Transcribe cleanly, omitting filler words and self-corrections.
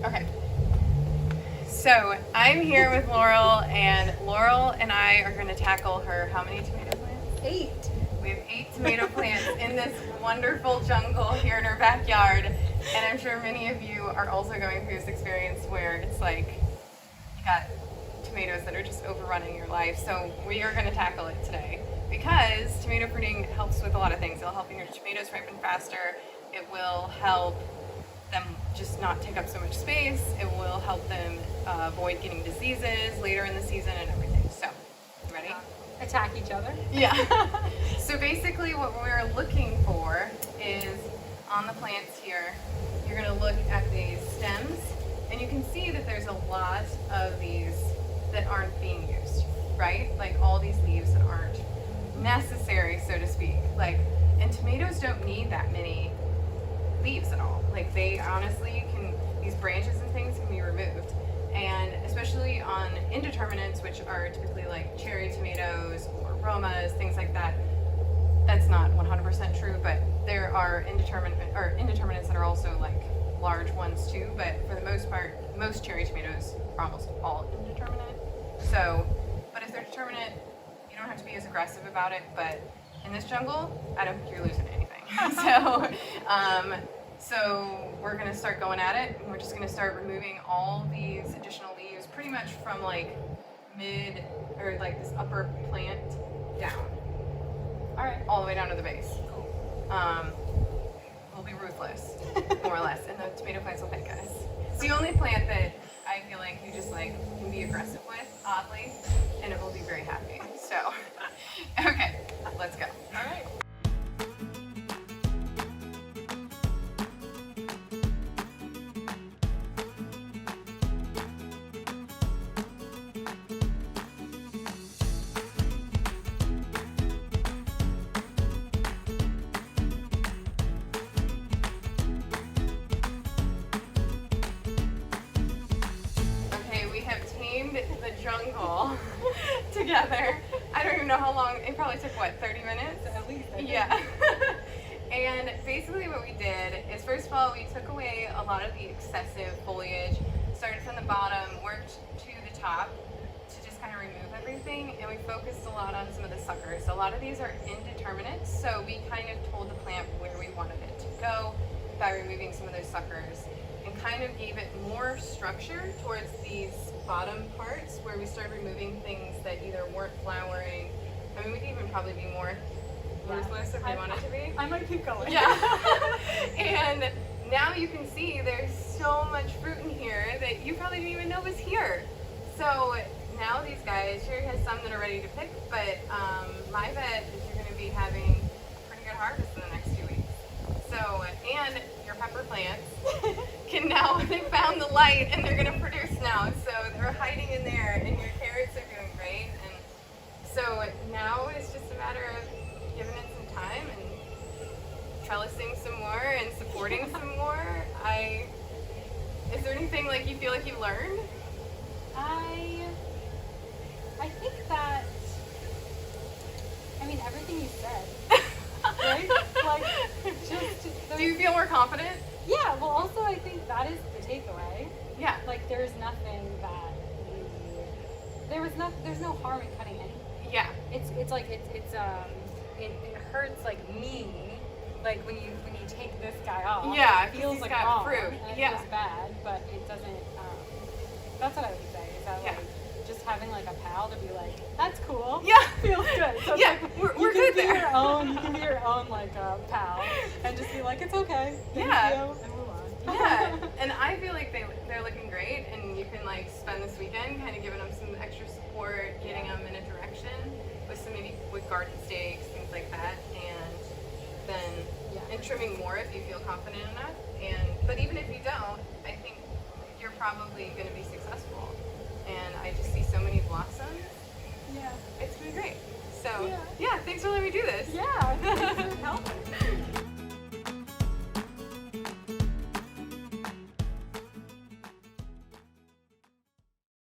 Okay. So I'm here with Laurel, and Laurel and I are going to tackle her how many tomato plants? 8. We have 8 tomato plants in this wonderful jungle here in our backyard, and I'm sure many of you are also going through this experience where it's like you got tomatoes that are just overrunning your life. So we are going to tackle it today because tomato pruning helps with a lot of things. It'll help your tomatoes ripen faster. It will help them just not take up so much space. It will help them avoid getting diseases later in the season and everything. So, you ready? Attack each other? Yeah. So basically what we're looking for is on the plants here, you're going to look at these stems, and you can see that there's a lot of these that aren't being used, right? Like all these leaves that aren't necessary, so to speak. Like, and tomatoes don't need that many leaves at all. Like they honestly can, these branches and things can be removed. And especially on indeterminates, which are typically like cherry tomatoes or Romas, things like that, that's not 100% true, but there are indeterminates that are also like large ones too. But for the most part, most cherry tomatoes are almost all indeterminate. So, but if they're determinate, you don't have to be as aggressive about it. But in this jungle, I don't think you're losing anything. So we're going to start going at it, and we're just going to start removing all these additional leaves pretty much from like mid, or like this upper plant down. All right. All the way down to the base. Cool. We'll be ruthless, more or less, and the tomato plants will thank us. It's the only plant that I feel like you just like can be aggressive with, oddly, and it will be very happy. So, okay, let's go. All right. The jungle together. I don't even know how long. It probably took, what, 30 minutes? At least. Yeah. And basically what we did is, first of all, we took away a lot of the excessive foliage, started from the bottom, worked to the top to just kind of remove everything, and we focused a lot on some of the suckers. A lot of these are indeterminate, so we kind of told the plant where we wanted it to go by removing some of those suckers, and kind of gave it more structure towards these bottom parts where we started removing things that either weren't flowering. I mean, we could even probably be more ruthless if we wanted to be. I might keep going. Yeah. And now you can see there's so much fruit in here that you probably didn't even know was here. So now these guys, here has some that are ready to pick, but my bet is you're going to be having a pretty good harvest in the next 2 weeks. So, and your pepper plants can now, they found the light and they're going to produce now. So they're hiding in there, and your carrots are doing great. And so now it's just a matter of giving it some time and trellising some more and supporting some more. Is there anything like you feel like you learned? I think that, I mean, everything you said. Right? Like, Do you feel more confident? Yeah, well, also I think that is the takeaway. Yeah. Like, there's nothing that there's no harm in cutting anything. Yeah. It's like, it hurts like me, like when you take this guy off. Yeah, it feels like got wrong, fruit. and it Yeah. feels bad, but it doesn't, that's what I would say, is that like, just having like a pal to be like, that's cool. Yeah. Feels good. So it's Yeah, like, we're good there. You can be your own like pal, and just be like, it's okay. Thank you, and move on. Yeah, and I feel like they're looking great, and you can like spend this weekend kind of giving them some extra support, getting them in a direction with some maybe with garden stakes, things like that, and then and trimming more if you feel confident enough. But even if you don't, I think you're probably going to be successful. And I just see so many blossoms. Yeah, it's been great. So yeah, thanks for letting me do this. Yeah, thanks for helping.